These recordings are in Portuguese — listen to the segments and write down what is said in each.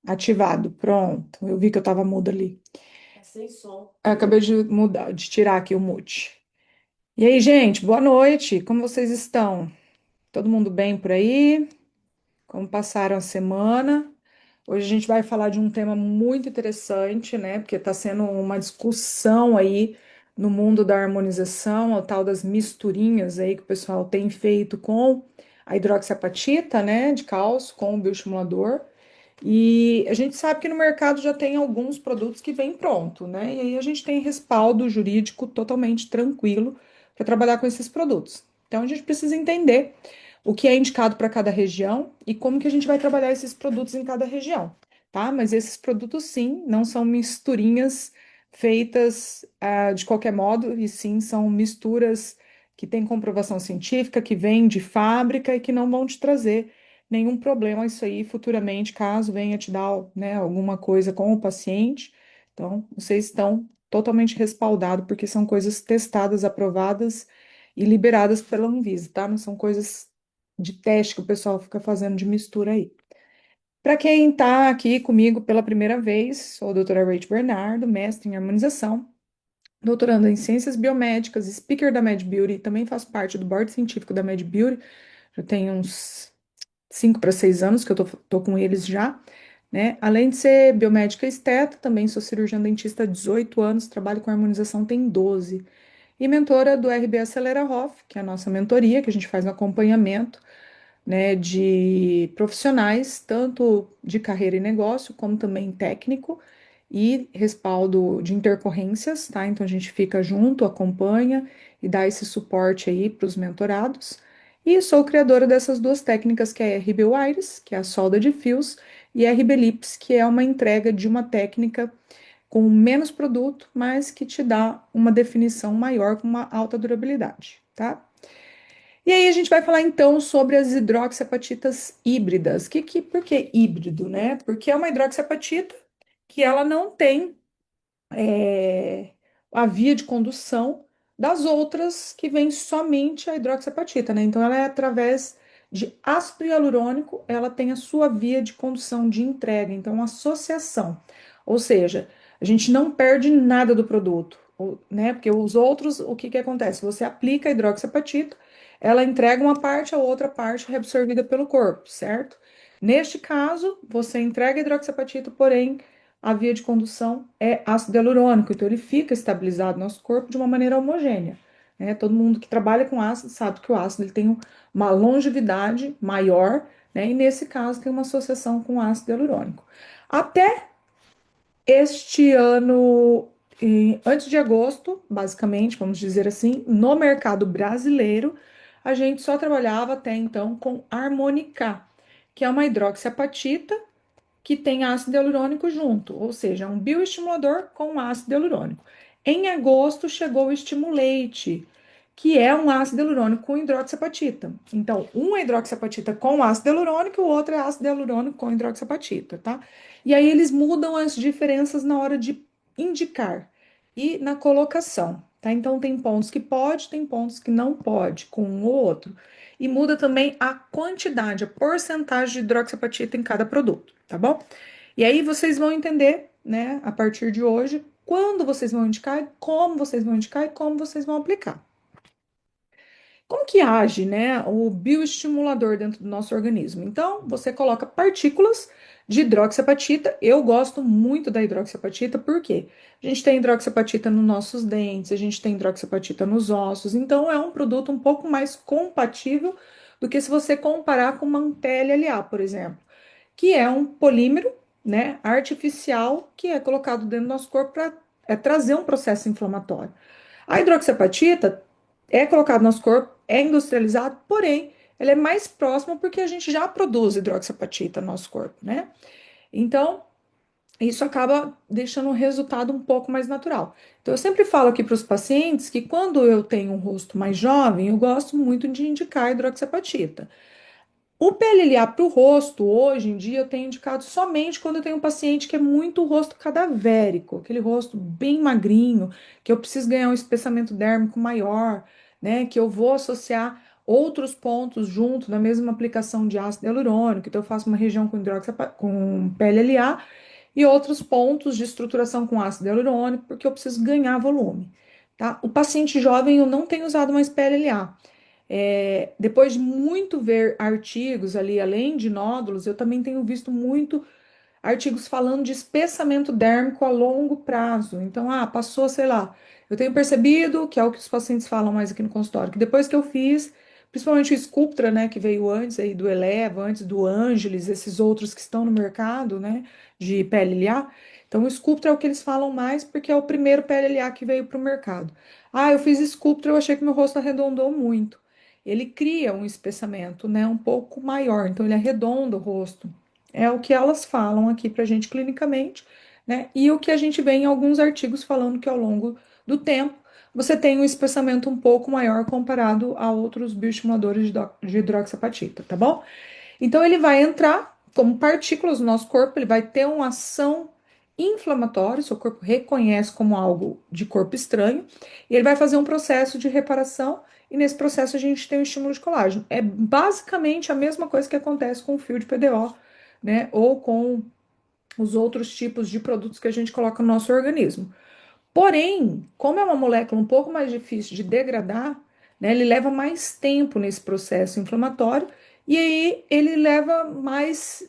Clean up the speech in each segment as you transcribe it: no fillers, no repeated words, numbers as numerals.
Ativado, pronto. Eu vi que eu tava muda ali. Tá sem som. Eu acabei de mudar, de tirar aqui o mute. E aí, gente, boa noite. Como vocês estão? Todo mundo bem por aí? Como passaram a semana? Hoje a gente vai falar de um tema muito interessante, né? Porque está sendo uma discussão aí no mundo da harmonização, o tal das misturinhas aí que o pessoal tem feito com a hidroxiapatita, né, de cálcio, com o bioestimulador. E a gente sabe que no mercado já tem alguns produtos que vêm pronto, né? E aí a gente tem respaldo jurídico totalmente tranquilo para trabalhar com esses produtos. Então a gente precisa entender o que é indicado para cada região e como que a gente vai trabalhar esses produtos em cada região, tá? Mas esses produtos, sim, não são misturinhas feitas de qualquer modo, e sim são misturas que têm comprovação científica, que vêm de fábrica e que não vão te trazer nenhum problema isso aí futuramente, caso venha te dar, né, alguma coisa com o paciente. Então, vocês estão totalmente respaldados, porque são coisas testadas, aprovadas e liberadas pela Anvisa, tá? Não são coisas de teste que o pessoal fica fazendo de mistura aí. Para quem está aqui comigo pela primeira vez, sou a doutora Rach Bernardo, mestre em harmonização, doutoranda em ciências biomédicas, speaker da MedBeauty, também faço parte do board científico da MedBeauty, já tenho uns 5 para 6 anos que eu tô com eles já, né? Além de ser biomédica esteta, também sou cirurgiã dentista há 18 anos, trabalho com harmonização tem 12. E mentora do RB Acelera Hoff, que é a nossa mentoria, que a gente faz um acompanhamento, né, de profissionais, tanto de carreira e negócio, como também técnico, e respaldo de intercorrências, tá? Então a gente fica junto, acompanha e dá esse suporte aí para os mentorados. E sou criadora dessas duas técnicas, que é RB Wires, que é a solda de fios, e RB Lips, que é uma entrega de uma técnica com menos produto, mas que te dá uma definição maior com uma alta durabilidade, tá? E aí a gente vai falar então sobre as hidroxiapatitas híbridas. Por que híbrido, né? Porque é uma hidroxiapatita que ela não tem é, a via de condução das outras que vem somente a hidroxiapatita, né? Então ela é através de ácido hialurônico, ela tem a sua via de condução de entrega, então associação. Ou seja, a gente não perde nada do produto, né? Porque os outros, o que que acontece? Você aplica a hidroxiapatita, ela entrega uma parte, a outra parte é reabsorvida pelo corpo, certo? Neste caso, você entrega a hidroxiapatita, porém a via de condução é ácido hialurônico, então ele fica estabilizado no nosso corpo de uma maneira homogênea, né? Todo mundo que trabalha com ácido sabe que o ácido ele tem uma longevidade maior, né? E nesse caso tem uma associação com ácido hialurônico. Até este ano, antes de agosto, basicamente, vamos dizer assim, no mercado brasileiro, a gente só trabalhava até então com Harmonica, que é uma hidroxiapatita que tem ácido hialurônico junto, ou seja, um bioestimulador com ácido hialurônico. Em agosto chegou o Estimulate, que é um ácido hialurônico com hidroxiapatita. Então, um é hidroxiapatita com ácido hialurônico, o outro é ácido hialurônico com hidroxiapatita, tá? E aí eles mudam as diferenças na hora de indicar e na colocação, tá? Então tem pontos que pode, tem pontos que não pode com um ou outro. E muda também a quantidade, a porcentagem de hidroxiapatita em cada produto, tá bom? E aí vocês vão entender, né, a partir de hoje, quando vocês vão indicar, como vocês vão indicar e como vocês vão aplicar. Como que age, né, o bioestimulador dentro do nosso organismo? Então, você coloca partículas de hidroxiapatita. Eu gosto muito da hidroxiapatita, porque a gente tem hidroxiapatita nos nossos dentes, a gente tem hidroxiapatita nos ossos, então é um produto um pouco mais compatível do que se você comparar com uma LA, por exemplo, que é um polímero, né, artificial que é colocado dentro do nosso corpo para trazer um processo inflamatório. A hidroxiapatita é colocada no nosso corpo, é industrializado, porém, ela é mais próxima porque a gente já produz hidroxiapatita no nosso corpo, né? Então, isso acaba deixando o resultado um pouco mais natural. Então, eu sempre falo aqui para os pacientes que quando eu tenho um rosto mais jovem, eu gosto muito de indicar hidroxiapatita. O PLLA para o rosto, hoje em dia, eu tenho indicado somente quando eu tenho um paciente que é muito rosto cadavérico, aquele rosto bem magrinho, que eu preciso ganhar um espessamento dérmico maior, né? Que eu vou associar outros pontos junto na mesma aplicação de ácido hialurônico. Então, eu faço uma região com PLLA e outros pontos de estruturação com ácido hialurônico, porque eu preciso ganhar volume, tá? O paciente jovem, eu não tenho usado mais PLLA. Depois de muito ver artigos ali, além de nódulos, eu também tenho visto muito artigos falando de espessamento dérmico a longo prazo. Então, passou, sei lá, eu tenho percebido que é o que os pacientes falam mais aqui no consultório, que depois que eu fiz, principalmente o Sculptra, né, que veio antes aí do Eleva, antes do Angelis, esses outros que estão no mercado, né, de PLLA. Então, o Sculptra é o que eles falam mais porque é o primeiro PLLA que veio para o mercado. Eu fiz Sculptra, eu achei que meu rosto arredondou muito. Ele cria um espessamento, né, um pouco maior, então ele arredonda o rosto. É o que elas falam aqui para a gente clinicamente, né? E o que a gente vê em alguns artigos falando que ao longo do tempo você tem um espessamento um pouco maior comparado a outros bioestimuladores de hidroxiapatita, tá bom? Então ele vai entrar como partículas no nosso corpo, ele vai ter uma ação inflamatória, seu corpo reconhece como algo de corpo estranho, e ele vai fazer um processo de reparação, e nesse processo a gente tem o estímulo de colágeno. É basicamente a mesma coisa que acontece com o fio de PDO, né? Ou com os outros tipos de produtos que a gente coloca no nosso organismo. Porém, como é uma molécula um pouco mais difícil de degradar, né, ele leva mais tempo nesse processo inflamatório e aí ele leva mais,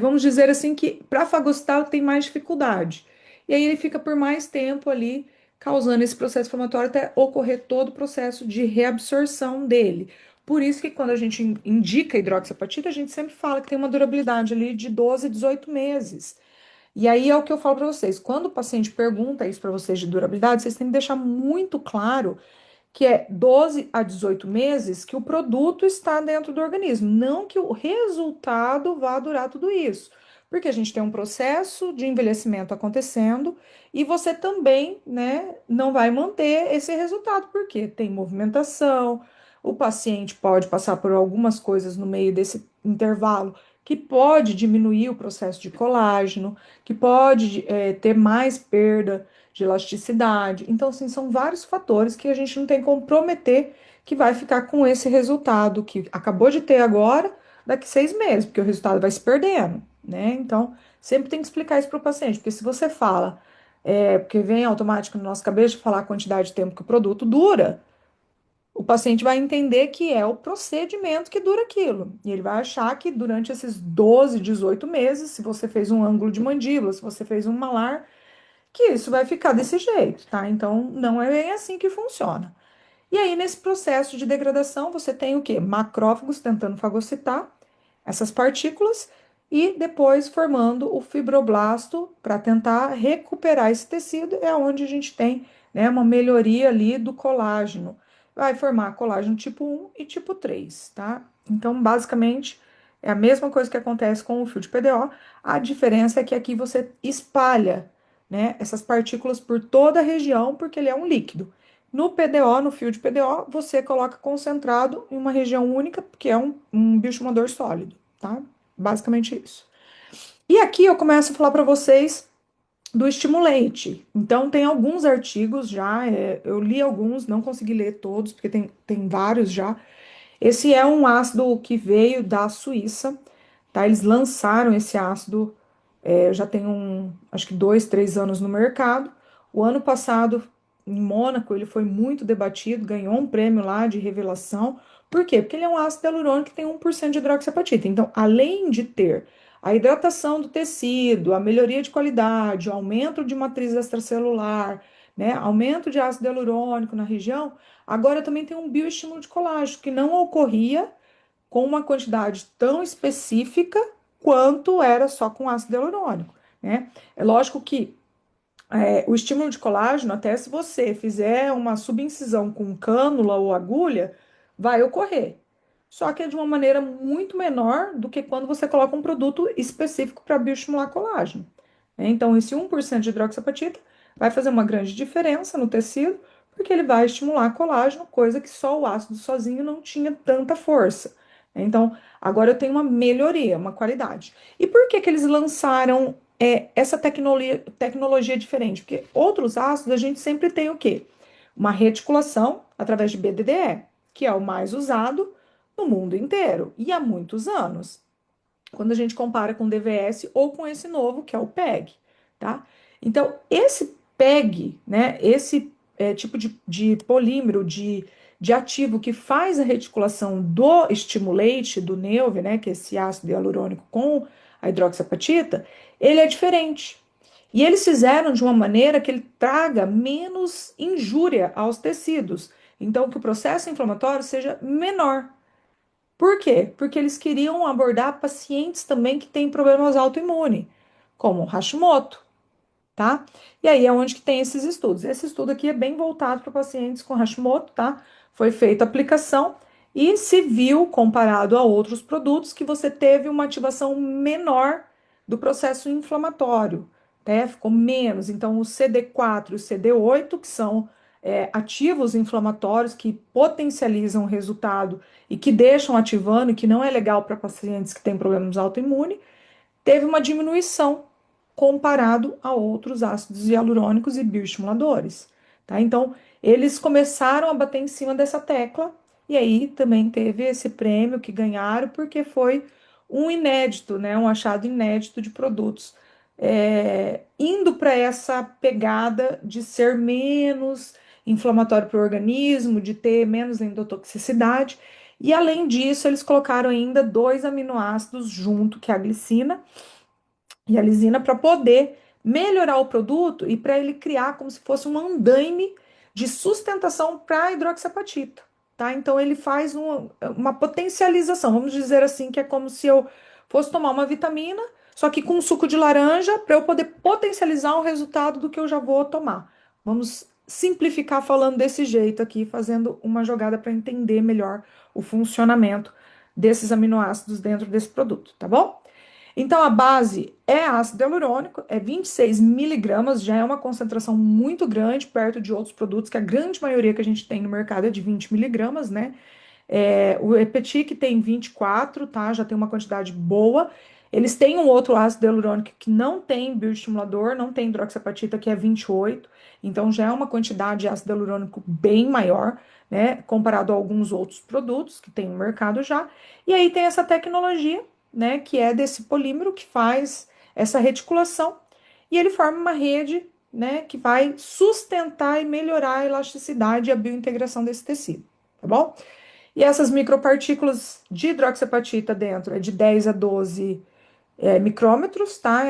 vamos dizer assim, que para fagocitar tem mais dificuldade. E aí ele fica por mais tempo ali causando esse processo inflamatório até ocorrer todo o processo de reabsorção dele. Por isso que quando a gente indica hidroxiapatita, a gente sempre fala que tem uma durabilidade ali de 12 a 18 meses. E aí é o que eu falo para vocês. Quando o paciente pergunta isso para vocês de durabilidade, vocês têm que deixar muito claro que é 12 a 18 meses que o produto está dentro do organismo, não que o resultado vá durar tudo isso. Porque a gente tem um processo de envelhecimento acontecendo e você também, né, não vai manter esse resultado, porque tem movimentação, o paciente pode passar por algumas coisas no meio desse intervalo que pode diminuir o processo de colágeno, que pode ter mais perda de elasticidade. Então, assim, são vários fatores que a gente não tem como prometer que vai ficar com esse resultado que acabou de ter agora, daqui 6 meses, porque o resultado vai se perdendo, né? Então, sempre tem que explicar isso para o paciente, porque se você fala, porque vem automático na nossa cabeça de falar a quantidade de tempo que o produto dura, o paciente vai entender que é o procedimento que dura aquilo. E ele vai achar que durante esses 12, 18 meses, se você fez um ângulo de mandíbula, se você fez um malar, que isso vai ficar desse jeito, tá? Então, não é bem assim que funciona. E aí, nesse processo de degradação, você tem o quê? Macrófagos tentando fagocitar essas partículas e depois formando o fibroblasto para tentar recuperar esse tecido, é onde a gente tem, né, uma melhoria ali do colágeno. Vai formar colágeno tipo 1 e tipo 3, tá? Então, basicamente, é a mesma coisa que acontece com o fio de PDO, a diferença é que aqui você espalha, né, essas partículas por toda a região, porque ele é um líquido. No PDO, no fio de PDO, você coloca concentrado em uma região única, que é um bioestimulador sólido, tá? Basicamente isso. E aqui eu começo a falar para vocês do estimulante. Então, tem alguns artigos já, eu li alguns, não consegui ler todos, porque tem vários já. Esse é um ácido que veio da Suíça, tá? Eles lançaram esse ácido, já tem acho que 2, 3 anos no mercado. O ano passado, em Mônaco, ele foi muito debatido, ganhou um prêmio lá de revelação. Por quê? Porque ele é um ácido hialurônico que tem 1% de hidroxiapatita. Então, além de ter a hidratação do tecido, a melhoria de qualidade, o aumento de matriz extracelular, né, aumento de ácido hialurônico na região, agora também tem um bioestímulo de colágeno, que não ocorria com uma quantidade tão específica quanto era só com ácido hialurônico, né? É lógico que o estímulo de colágeno, até se você fizer uma subincisão com cânula ou agulha, vai ocorrer. Só que é de uma maneira muito menor do que quando você coloca um produto específico para bioestimular colágeno, né? Então, esse 1% de hidroxiapatita vai fazer uma grande diferença no tecido, porque ele vai estimular colágeno, coisa que só o ácido sozinho não tinha tanta força. Então, agora eu tenho uma melhoria, uma qualidade. E por que que eles lançaram essa tecnologia diferente? Porque outros ácidos a gente sempre tem o quê? Uma reticulação através de BDDE, que é o mais usado, no mundo inteiro e há muitos anos, quando a gente compara com o DVS ou com esse novo, que é o PEG, tá? Então, esse PEG, né, esse tipo de polímero, de ativo que faz a reticulação do estimulate, do NEUV, né, que é esse ácido hialurônico com a hidroxiapatita, ele é diferente. E eles fizeram de uma maneira que ele traga menos injúria aos tecidos. Então, que o processo inflamatório seja menor. Por quê? Porque eles queriam abordar pacientes também que têm problemas autoimunes, como Hashimoto, tá? E aí é onde que tem esses estudos. Esse estudo aqui é bem voltado para pacientes com Hashimoto, tá? Foi feita a aplicação e se viu, comparado a outros produtos, que você teve uma ativação menor do processo inflamatório, né? Ficou menos. Então, o CD4 e o CD8, que são ativos inflamatórios que potencializam o resultado e que deixam ativando, e que não é legal para pacientes que têm problemas autoimunes, teve uma diminuição comparado a outros ácidos hialurônicos e bioestimuladores, tá? Então, eles começaram a bater em cima dessa tecla e aí também teve esse prêmio que ganharam porque foi um inédito, né? Um achado inédito de produtos indo para essa pegada de ser menos inflamatório para o organismo, de ter menos endotoxicidade. E além disso, eles colocaram ainda dois aminoácidos junto, que é a glicina e a lisina, para poder melhorar o produto e para ele criar como se fosse um andaime de sustentação para a hidroxiapatita, tá? Então ele faz uma potencialização, vamos dizer assim, que é como se eu fosse tomar uma vitamina, só que com um suco de laranja, para eu poder potencializar o resultado do que eu já vou tomar. Vamos simplificar falando desse jeito aqui, fazendo uma jogada para entender melhor o funcionamento desses aminoácidos dentro desse produto, tá bom? Então, a base é ácido hialurônico, é 26 miligramas, já é uma concentração muito grande, perto de outros produtos, que a grande maioria que a gente tem no mercado é de 20 miligramas, né? O Epetic tem 24, tá? Já tem uma quantidade boa. Eles têm um outro ácido hialurônico que não tem bioestimulador, não tem hidroxiapatita, que é 28. Então, já é uma quantidade de ácido hialurônico bem maior, né? Comparado a alguns outros produtos que tem no mercado já. E aí tem essa tecnologia, né? Que é desse polímero que faz essa reticulação. E ele forma uma rede, né? Que vai sustentar e melhorar a elasticidade e a biointegração desse tecido, tá bom? E essas micropartículas de hidroxiapatita dentro é de 10 a 12 micrômetros, tá?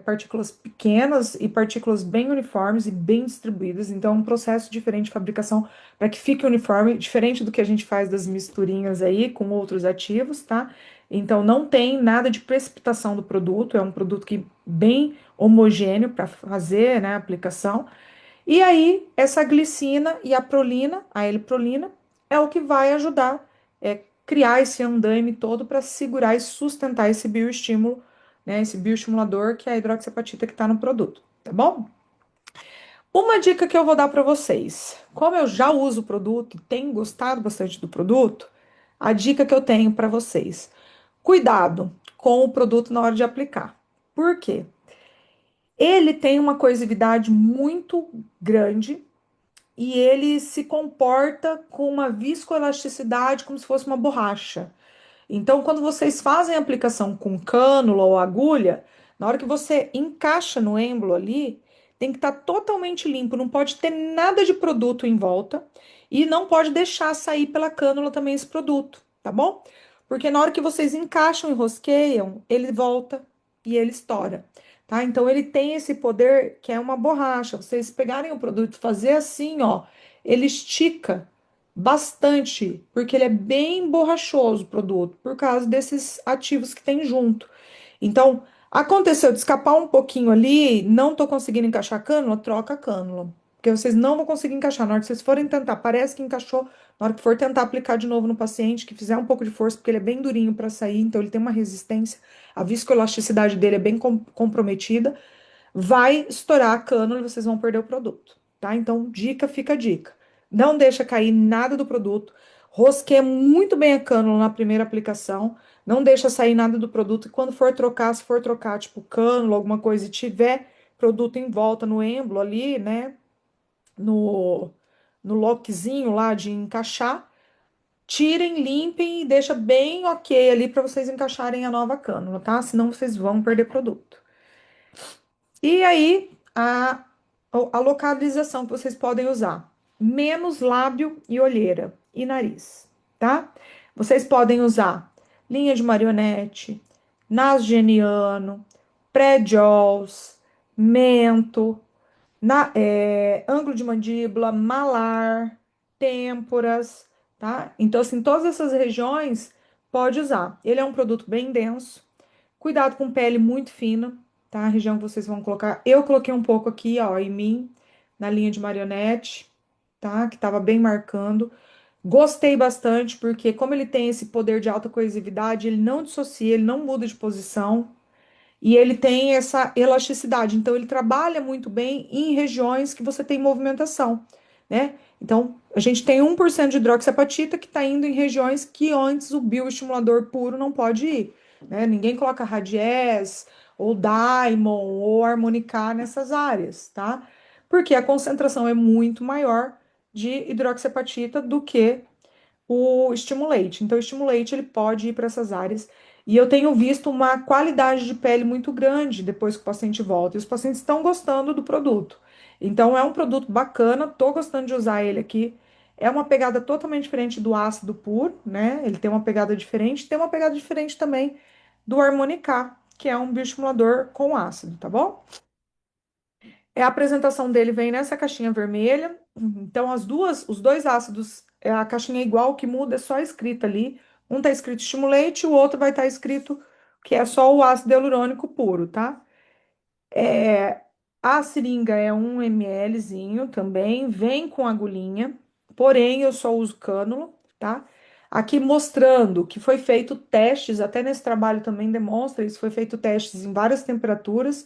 Partículas pequenas e partículas bem uniformes e bem distribuídas. Então, é um processo diferente de fabricação para que fique uniforme, diferente do que a gente faz das misturinhas aí com outros ativos, tá? Então, não tem nada de precipitação do produto, é um produto que bem homogêneo para fazer, né, a aplicação. E aí, essa glicina e a prolina, a L-prolina, é o que vai ajudar criar esse andaime todo para segurar e sustentar esse bioestímulo, né? Esse bioestimulador que é a hidroxiapatita que está no produto, tá bom? Uma dica que eu vou dar para vocês, como eu já uso o produto e tenho gostado bastante do produto, a dica que eu tenho para vocês: cuidado com o produto na hora de aplicar. Por quê? Ele tem uma coisividade muito grande e ele se comporta com uma viscoelasticidade como se fosse uma borracha. Então, quando vocês fazem a aplicação com cânula ou agulha, na hora que você encaixa no êmbolo ali, tem que estar totalmente limpo, não pode ter nada de produto em volta e não pode deixar sair pela cânula também esse produto, tá bom? Porque na hora que vocês encaixam e rosqueiam, ele volta e ele estoura, tá? Então ele tem esse poder que é uma borracha. Vocês pegarem o produto, e fazer assim, ó, ele estica bastante, porque ele é bem borrachoso o produto, por causa desses ativos que tem junto. Então, aconteceu de escapar um pouquinho ali, não tô conseguindo encaixar a cânula, troca a cânula. Porque vocês não vão conseguir encaixar. Na hora que vocês forem tentar, parece que encaixou. Na hora que for tentar aplicar de novo no paciente, que fizer um pouco de força, porque ele é bem durinho para sair, então ele tem uma resistência, a viscoelasticidade dele é bem comprometida, vai estourar a cânula e vocês vão perder o produto, tá? Então, dica, fica a dica. Não deixa cair nada do produto. Rosqueia muito bem a cânula na primeira aplicação. Não deixa sair nada do produto. E quando for trocar, se for trocar, tipo, cânula, alguma coisa, e tiver produto em volta no êmbolo ali, né? No lockzinho lá de encaixar, tirem, limpem e deixa bem ok ali para vocês encaixarem a nova cânula, tá? Senão vocês vão perder produto. E aí, a localização que vocês podem usar: menos lábio e olheira e nariz, tá? Vocês podem usar linha de marionete, nasogeniano, pré-JAWS, mento, ângulo de mandíbula, malar, têmporas, tá? Então, assim, todas essas regiões pode usar. Ele é um produto bem denso. Cuidado com pele muito fina, tá? A região que vocês vão colocar. Eu coloquei um pouco aqui, ó, em mim, na linha de marionete, tá? Que tava bem marcando. Gostei bastante, porque como ele tem esse poder de alta coesividade, ele não dissocia, ele não muda de posição. E ele tem essa elasticidade, então ele trabalha muito bem em regiões que você tem movimentação, né? Então, a gente tem 1% de hidroxiapatita que está indo em regiões que antes o bioestimulador puro não pode ir, né? Ninguém coloca Radies, ou Daimon, ou Harmonicá nessas áreas, tá? Porque a concentração é muito maior de hidroxiapatita do que o estimulante. Então, o estimulante ele pode ir para essas áreas. E eu tenho visto uma qualidade de pele muito grande depois que o paciente volta. E os pacientes estão gostando do produto. Então, é um produto bacana, tô gostando de usar ele aqui. É uma pegada totalmente diferente do ácido puro, né? Ele tem uma pegada diferente, tem uma pegada diferente também do Harmonicá, que é um bioestimulador com ácido, tá bom? A apresentação dele vem nessa caixinha vermelha. Então, os dois ácidos, a caixinha é igual, o que muda é só a escrita ali. Um tá escrito estimulante, o outro vai estar escrito que é só o ácido hialurônico puro, tá? É, a seringa é 1 mlzinho também, vem com agulhinha, porém eu só uso cânula, tá? Aqui mostrando que foi feito testes, até nesse trabalho também demonstra isso, foi feito testes em várias temperaturas,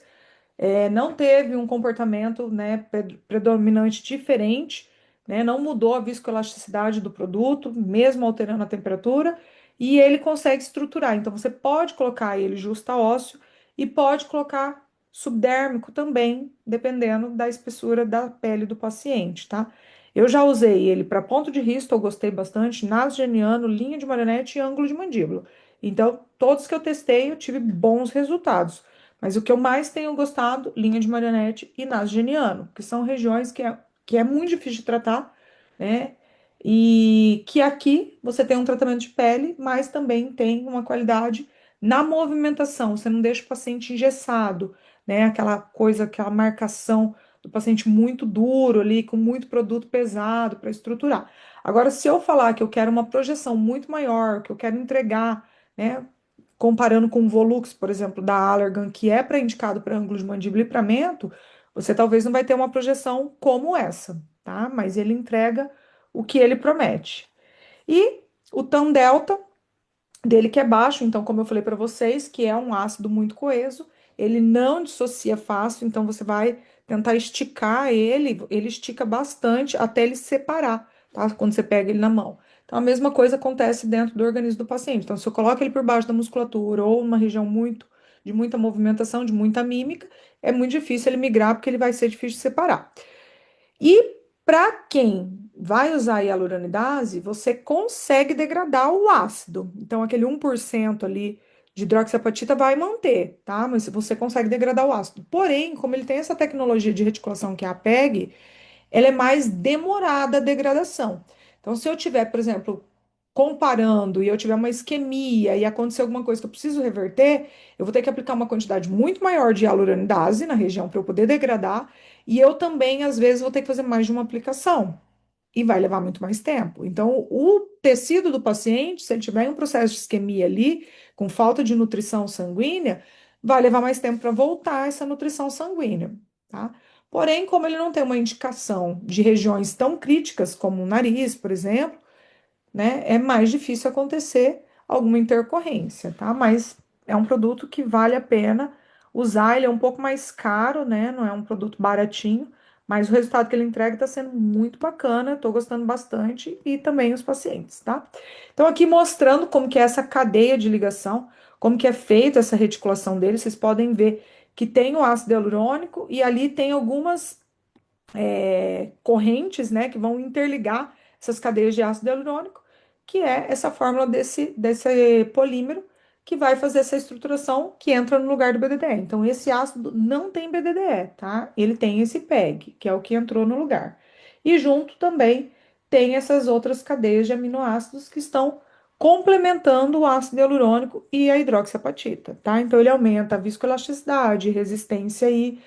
não teve um comportamento, né, predominante diferente, né, não mudou a viscoelasticidade do produto, mesmo alterando a temperatura, e ele consegue estruturar. Então, você pode colocar ele justa ósseo e pode colocar subdérmico também, dependendo da espessura da pele do paciente, tá? Eu já usei ele para ponto de risco, eu gostei bastante, nasogeniano, linha de marionete e ângulo de mandíbula. Então, todos que eu testei, eu tive bons resultados. Mas o que eu mais tenho gostado, linha de marionete e nasogeniano, que são regiões que é muito difícil de tratar, né? E que aqui você tem um tratamento de pele, mas também tem uma qualidade na movimentação. Você não deixa o paciente engessado, né? Aquela coisa, aquela marcação do paciente muito duro ali, com muito produto pesado para estruturar. Agora, se eu falar que eu quero uma projeção muito maior, que eu quero entregar, né? Comparando com o Volux, por exemplo, da Allergan, que é para indicado para ângulo de mandíbula e livramento, você talvez não vai ter uma projeção como essa, tá? Mas ele entrega o que ele promete. E o TAM delta dele que é baixo, então, como eu falei para vocês, que é um ácido muito coeso, ele não dissocia fácil, então você vai tentar esticar ele, ele estica bastante até ele se separar, tá? Quando você pega ele na mão. Então, a mesma coisa acontece dentro do organismo do paciente. Então, se eu coloco ele por baixo da musculatura ou numa região de muita movimentação, de muita mímica, é muito difícil ele migrar, porque ele vai ser difícil de separar. E para quem vai usar a hialuronidase, você consegue degradar o ácido. Então, aquele 1% ali de hidroxiapatita vai manter, tá? Mas você consegue degradar o ácido. Porém, como ele tem essa tecnologia de reticulação que é a PEG, ela é mais demorada a degradação. Então, se eu tiver, por exemplo, comparando e eu tiver uma isquemia e acontecer alguma coisa que eu preciso reverter, eu vou ter que aplicar uma quantidade muito maior de hialuronidase na região para eu poder degradar, e eu também, às vezes, vou ter que fazer mais de uma aplicação. E vai levar muito mais tempo. Então, o tecido do paciente, se ele tiver em um processo de isquemia ali, com falta de nutrição sanguínea, vai levar mais tempo para voltar essa nutrição sanguínea, tá? Porém, como ele não tem uma indicação de regiões tão críticas como o nariz, por exemplo, né, é mais difícil acontecer alguma intercorrência, tá? Mas é um produto que vale a pena usar, ele é um pouco mais caro, né? Não é um produto baratinho, mas o resultado que ele entrega está sendo muito bacana, estou gostando bastante e também os pacientes, tá? Então, aqui mostrando como que é essa cadeia de ligação, como que é feita essa reticulação dele, vocês podem ver que tem o ácido hialurônico e ali tem algumas correntes, né, que vão interligar essas cadeias de ácido hialurônico. que é essa fórmula desse polímero que vai fazer essa estruturação que entra no lugar do BDDE. Então, esse ácido não tem BDDE, tá? Ele tem esse PEG, que é o que entrou no lugar. E junto também tem essas outras cadeias de aminoácidos que estão complementando o ácido hialurônico e a hidroxiapatita, tá? Então, ele aumenta a viscoelasticidade, resistência aí.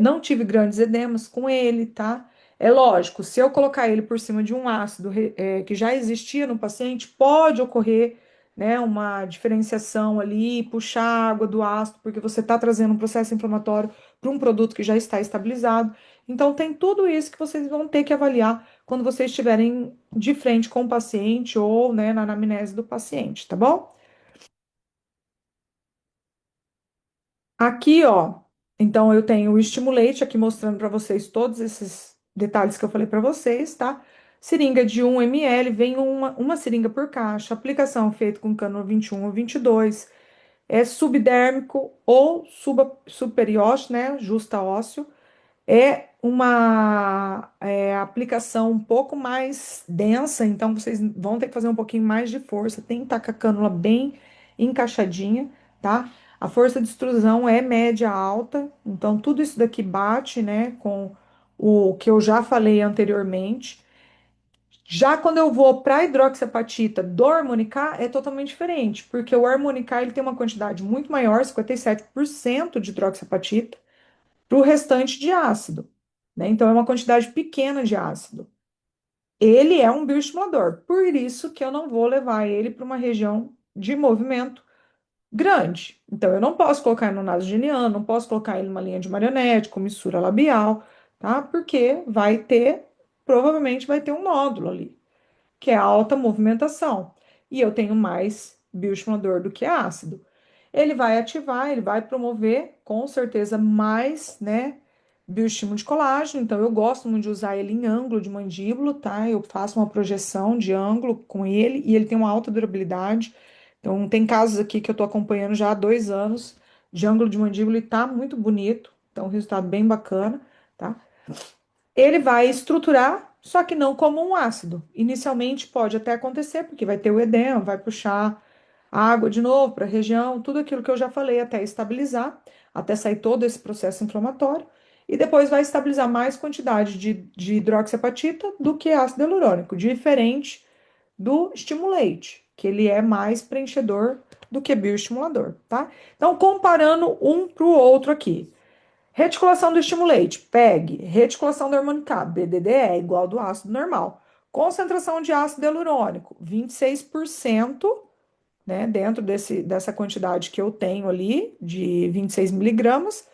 Não tive grandes edemas com ele, tá? É lógico, se eu colocar ele por cima de um ácido que já existia no paciente, pode ocorrer, né, uma diferenciação ali, puxar a água do ácido, porque você está trazendo um processo inflamatório para um produto que já está estabilizado. Então, tem tudo isso que vocês vão ter que avaliar quando vocês estiverem de frente com o paciente ou, né, na anamnese do paciente, tá bom? Aqui, ó, então eu tenho o estimulante aqui mostrando para vocês todos esses detalhes que eu falei para vocês, tá? Seringa de 1 ml, vem uma seringa por caixa, aplicação feita com cânula 21 ou 22, é subdérmico ou superior, né? Justa ósseo. É uma aplicação um pouco mais densa, então vocês vão ter que fazer um pouquinho mais de força. Tem que estar com a cânula bem encaixadinha, tá? A força de extrusão é média alta, então tudo isso daqui bate, né, com o que eu já falei anteriormente. Já quando eu vou para a hidroxiapatita do Harmonicá, é totalmente diferente, porque o Harmonicá ele tem uma quantidade muito maior, 57% de hidroxiapatita para o restante de ácido, né? Então é uma quantidade pequena de ácido. Ele é um bioestimulador, por isso que eu não vou levar ele para uma região de movimento grande. Então eu não posso colocar ele no nasogeniano, não posso colocar ele numa linha de marionete, com missura labial, tá? Porque provavelmente vai ter um nódulo ali que é a alta movimentação. E eu tenho mais bioestimulador do que ácido. Ele vai ativar, ele vai promover, com certeza, mais, né, bioestímulo de colágeno. Então, eu gosto muito de usar ele em ângulo de mandíbula, tá? Eu faço uma projeção de ângulo com ele e ele tem uma alta durabilidade. Então, tem casos aqui que eu tô acompanhando já há 2 anos de ângulo de mandíbula e tá muito bonito. Então, resultado bem bacana, tá? Ele vai estruturar, só que não como um ácido. Inicialmente pode até acontecer, porque vai ter o edema, vai puxar a água de novo para a região, tudo aquilo que eu já falei, até estabilizar, até sair todo esse processo inflamatório, e depois vai estabilizar mais quantidade de hidroxiapatita do que ácido hialurônico, diferente do estimulante, que ele é mais preenchedor do que bioestimulador, tá? Então, comparando um para o outro aqui. Reticulação do estimulante, PEG. Reticulação do hormônio K, BDDE, é igual ao do ácido normal. Concentração de ácido hialurônico, 26%, né, dentro dessa quantidade que eu tenho ali, de 26 miligramas,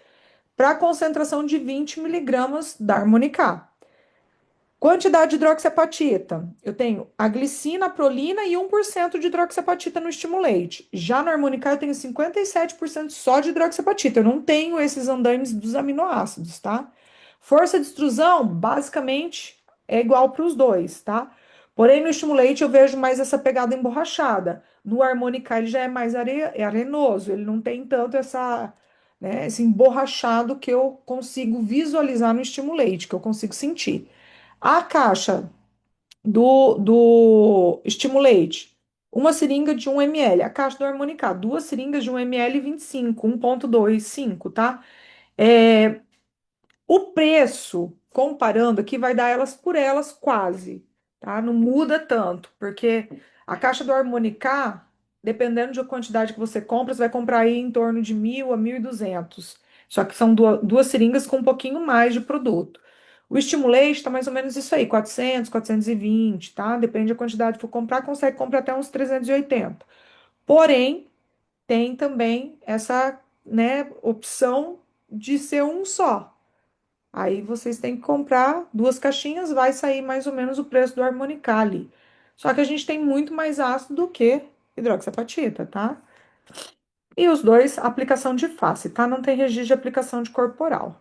para concentração de 20 miligramas da Harmonica. Quantidade de hidroxiapatita. Eu tenho a glicina, a prolina e 1% de hidroxiapatita no estimulante. Já no Harmonicá eu tenho 57% só de hidroxiapatita. Eu não tenho esses andaimes dos aminoácidos, tá? Força de extrusão, basicamente, é igual para os dois, tá? Porém, no estimulante eu vejo mais essa pegada emborrachada. No Harmonicá ele já é mais arenoso, ele não tem tanto né, esse emborrachado que eu consigo visualizar no estimulante, que eu consigo sentir. A caixa do Stimulate, uma seringa de 1 ml. A caixa do Harmonicá, duas seringas de 1 ml e 25, 1,25, tá? É, o preço, comparando aqui, vai dar elas por elas quase, tá? Não muda tanto, porque a caixa do Harmonicá, dependendo da quantidade que você compra, você vai comprar aí em torno de 1.000 a 1.200. Só que são duas seringas com um pouquinho mais de produto. O Stimulate está mais ou menos isso aí, 400, 420, tá? Depende da quantidade que for comprar, consegue comprar até uns 380. Porém, tem também essa, né, opção de ser um só. Aí vocês têm que comprar duas caixinhas, vai sair mais ou menos o preço do Harmonicá ali. Só que a gente tem muito mais ácido do que hidroxiapatita, tá? E os dois, aplicação de face, tá? Não tem registro de aplicação de corporal.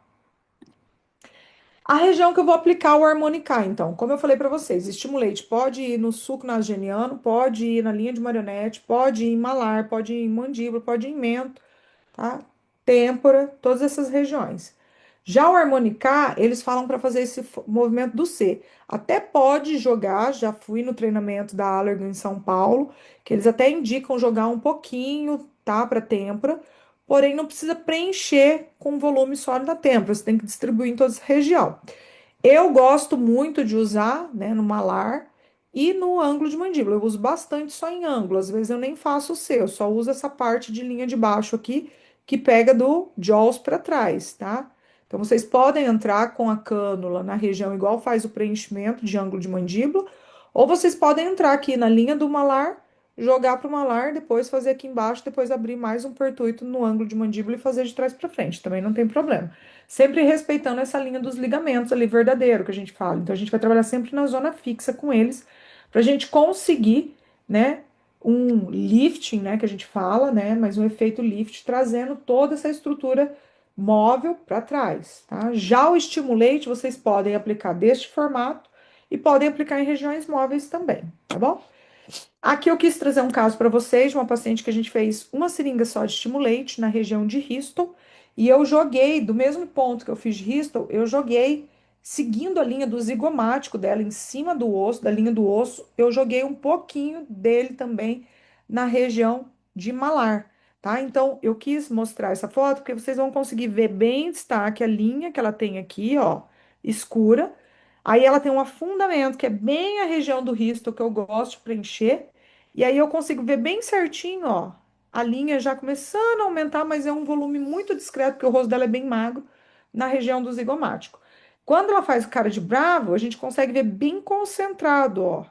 A região que eu vou aplicar o Harmonicá, então, como eu falei para vocês, estimulante pode ir no suco nasogeniano, pode ir na linha de marionete, pode ir em malar, pode ir em mandíbula, pode ir em mento, tá? Têmpora, todas essas regiões. Já o harmonicá, eles falam para fazer esse movimento do C. Até pode jogar, já fui no treinamento da Allergan em São Paulo, que eles até indicam jogar um pouquinho, tá, para têmpora, porém não precisa preencher com volume só na têmpora, você tem que distribuir em toda a região. Eu gosto muito de usar, né, no malar e no ângulo de mandíbula. Eu uso bastante só em ângulo, às vezes eu nem faço o C, eu só uso essa parte de linha de baixo aqui que pega do jaws para trás, tá? Então vocês podem entrar com a cânula na região igual faz o preenchimento de ângulo de mandíbula, ou vocês podem entrar aqui na linha do malar, jogar para o malar, depois fazer aqui embaixo, depois abrir mais um pertuito no ângulo de mandíbula e fazer de trás para frente, também não tem problema. Sempre respeitando essa linha dos ligamentos ali verdadeiro que a gente fala. Então a gente vai trabalhar sempre na zona fixa com eles, para a gente conseguir, né, um lifting, né, que a gente fala, né, mas um efeito lift trazendo toda essa estrutura móvel para trás, tá? Já o estimulate vocês podem aplicar deste formato e podem aplicar em regiões móveis também, tá bom? Aqui eu quis trazer um caso para vocês de uma paciente que a gente fez uma seringa só de estimulante na região de Bristol e eu joguei do mesmo ponto que eu fiz de Bristol, eu joguei seguindo a linha do zigomático dela em cima do osso, da linha do osso, eu joguei um pouquinho dele também na região de malar, tá? Então eu quis mostrar essa foto porque vocês vão conseguir ver bem em destaque a linha que ela tem aqui, ó, escura. Aí ela tem um afundamento, que é bem a região do risto que eu gosto de preencher. E aí eu consigo ver bem certinho, ó, a linha já começando a aumentar, mas é um volume muito discreto, porque o rosto dela é bem magro, na região do zigomático. Quando ela faz cara de bravo, a gente consegue ver bem concentrado, ó,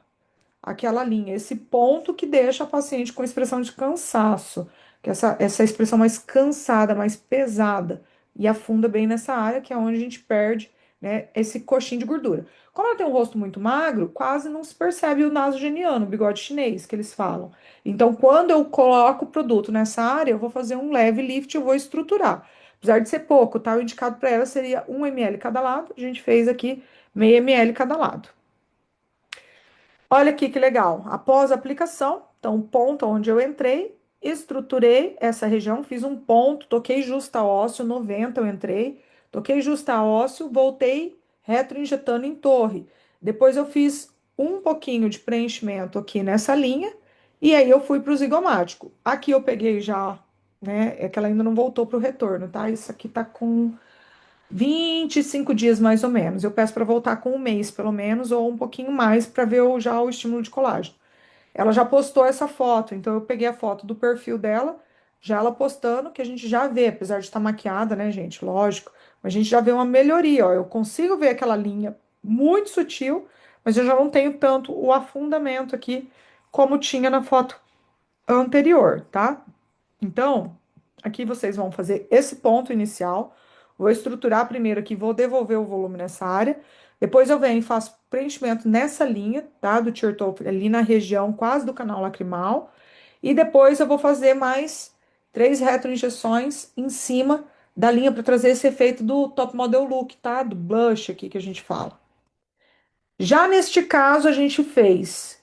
aquela linha, esse ponto que deixa a paciente com expressão de cansaço, que é essa expressão mais cansada, mais pesada, e afunda bem nessa área, que é onde a gente perde, né, esse coxinho de gordura. Como ela tem um rosto muito magro, quase não se percebe o nasogeniano, o bigode chinês, que eles falam. Então, quando eu coloco o produto nessa área, eu vou fazer um leve lift, eu vou estruturar. Apesar de ser pouco, tá? O indicado para ela seria 1 ml cada lado, a gente fez aqui meio ml cada lado. Olha aqui que legal. Após a aplicação, então, o ponto onde eu entrei, estruturei essa região, fiz um ponto, toquei justa ósseo, 90 eu entrei, toquei justa ósseo, voltei retroinjetando em torre. Depois eu fiz um pouquinho de preenchimento aqui nessa linha, e aí eu fui para o zigomático. Aqui eu peguei já, né? É que ela ainda não voltou para o retorno, tá? Isso aqui tá com 25 dias mais ou menos. Eu peço para voltar com 1 mês, pelo menos, ou um pouquinho mais, para ver já o estímulo de colágeno. Ela já postou essa foto, então eu peguei a foto do perfil dela, já ela postando, que a gente já vê, apesar de estar maquiada, né, gente? Lógico, mas a gente já vê uma melhoria, ó. Eu consigo ver aquela linha muito sutil, mas eu já não tenho tanto o afundamento aqui como tinha na foto anterior, tá? Então, aqui vocês vão fazer esse ponto inicial. Vou estruturar primeiro aqui, vou devolver o volume nessa área. Depois eu venho e faço preenchimento nessa linha, tá? Do tear top, ali na região quase do canal lacrimal. E depois eu vou fazer mais 3 retroinjeções em cima da linha para trazer esse efeito do top model look, tá? Do blush aqui que a gente fala. Já neste caso, a gente fez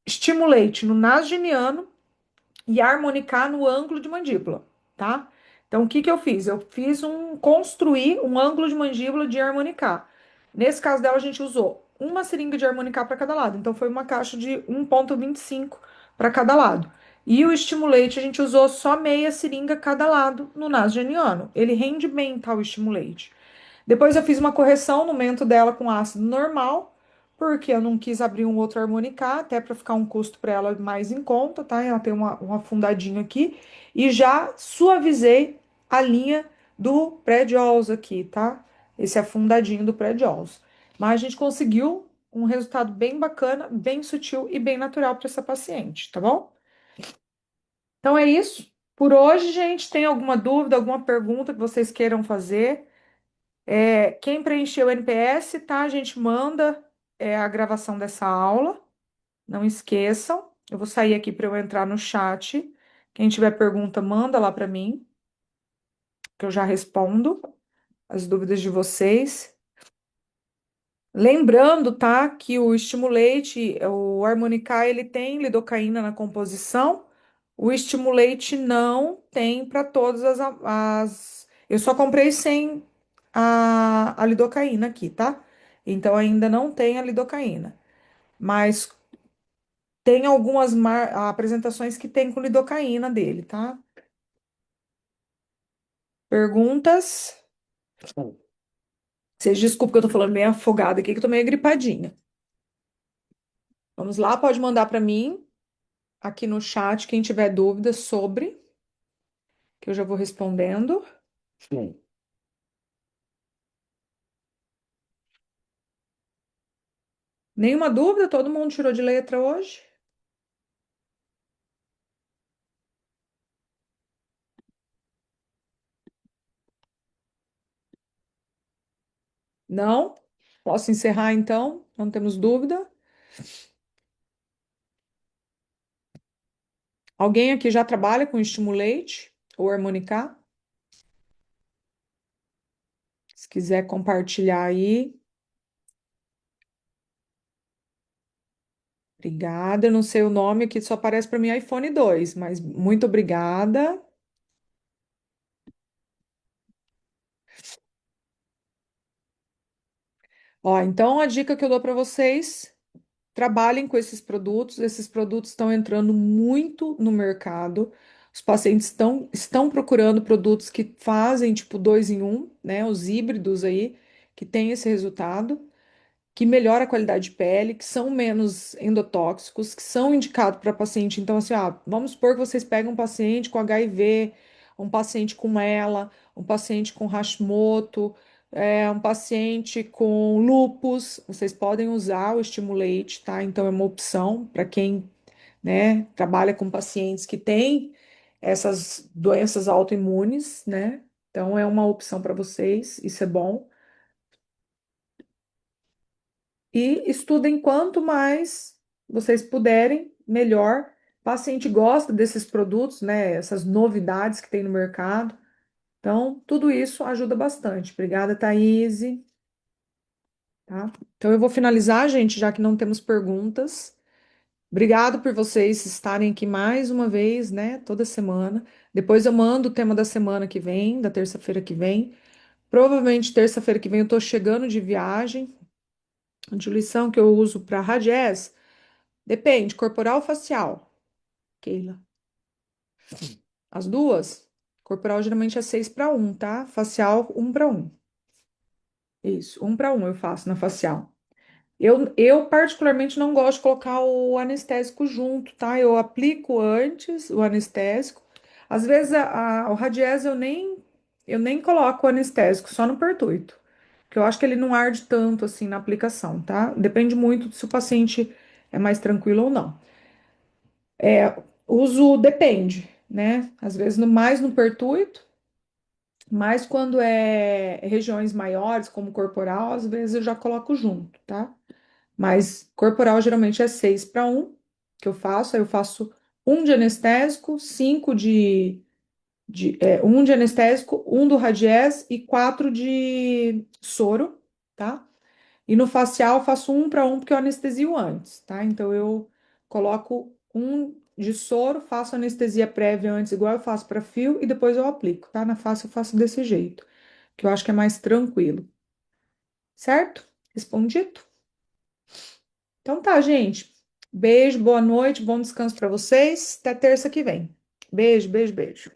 estimulate no nasogeniano e harmonicar no ângulo de mandíbula, tá? Então, o que que eu fiz? Eu fiz construí um ângulo de mandíbula de harmonicar. Nesse caso dela, a gente usou uma seringa de harmonicar para cada lado. Então, foi uma caixa de 1,25 para cada lado. E o estimulante, a gente usou só meia seringa cada lado no nasogeniano. Ele rende bem, tá, o estimulante. Depois eu fiz uma correção no mento dela com ácido normal, porque eu não quis abrir um outro harmonicá, até para ficar um custo para ela mais em conta, tá? Ela tem um afundadinho aqui. E já suavizei a linha do pré-jaws aqui, tá? Esse afundadinho do pré-jaws. Mas a gente conseguiu um resultado bem bacana, bem sutil e bem natural para essa paciente, tá bom? Então é isso. Por hoje, gente, tem alguma dúvida, alguma pergunta que vocês queiram fazer? Quem preencheu o NPS, tá? A gente manda a gravação dessa aula. Não esqueçam. Eu vou sair aqui para eu entrar no chat. Quem tiver pergunta, manda lá para mim, que eu já respondo as dúvidas de vocês. Lembrando, tá, que o estimulante, o Harmonicá, ele tem lidocaína na composição. O estimulante não tem para todas as. Eu só comprei 100 a lidocaína aqui, tá? Então ainda não tem a lidocaína. Mas tem algumas apresentações que tem com lidocaína dele, tá? Perguntas? Vocês desculpem que eu tô falando meio afogada aqui, que eu tô meio gripadinha. Vamos lá, pode mandar para mim aqui no chat quem tiver dúvidas sobre, que eu já vou respondendo. Nenhuma dúvida? Todo mundo tirou de letra hoje? Não? Posso encerrar então? Não temos dúvida? Alguém aqui já trabalha com estimulate ou harmonicá? Se quiser compartilhar aí. Obrigada. Eu não sei o nome aqui, só aparece para mim iPhone 2, mas muito obrigada. Ó, então a dica que eu dou para vocês: trabalhem com esses produtos. Esses produtos estão entrando muito no mercado. Os pacientes estão procurando produtos que fazem tipo dois em um, né? Os híbridos aí, que tem esse resultado, que melhora a qualidade de pele, que são menos endotóxicos, que são indicados para paciente. Então, assim, vamos supor que vocês pegam um paciente com HIV, um paciente com ELA, um paciente com Hashimoto, um paciente com lupus, vocês podem usar o Stimulate, tá? Então, é uma opção para quem, né, trabalha com pacientes que têm essas doenças autoimunes, né? Então, é uma opção para vocês, isso é bom. E estudem quanto mais vocês puderem, melhor. O paciente gosta desses produtos, né? Essas novidades que tem no mercado. Então, tudo isso ajuda bastante. Obrigada, Thaís. Tá? Então, eu vou finalizar, gente, já que não temos perguntas. Obrigado por vocês estarem aqui mais uma vez, né? Toda semana. Depois eu mando o tema da semana que vem, da terça-feira que vem. Provavelmente terça-feira que vem eu tô chegando de viagem. A diluição que eu uso para Radies. Depende, corporal ou facial, Keila? As duas? Corporal geralmente é 6:1, tá? Facial, 1:1. Isso, 1:1 eu faço na facial. Eu particularmente não gosto de colocar o anestésico junto, tá? Eu aplico antes o anestésico. Às vezes o Radies eu nem coloco o anestésico, só no pertuito. Porque eu acho que ele não arde tanto assim na aplicação, tá? Depende muito se o paciente é mais tranquilo ou não. Uso depende, né? Às vezes mais no pertuito, mas quando é regiões maiores, como corporal, às vezes eu já coloco junto, tá? Mas corporal geralmente é 6:1 que eu faço. Aí eu faço um de anestésico, cinco um de anestésico, um do Radies e quatro de soro, tá? E no facial eu faço 1:1 porque eu anestesio antes, tá? Então eu coloco um de soro, faço anestesia prévia antes, igual eu faço para fio, e depois eu aplico, tá? Na face eu faço desse jeito, que eu acho que é mais tranquilo, certo? Respondido? Então tá, gente. Beijo, boa noite, bom descanso para vocês. Até terça que vem. Beijo, beijo, beijo.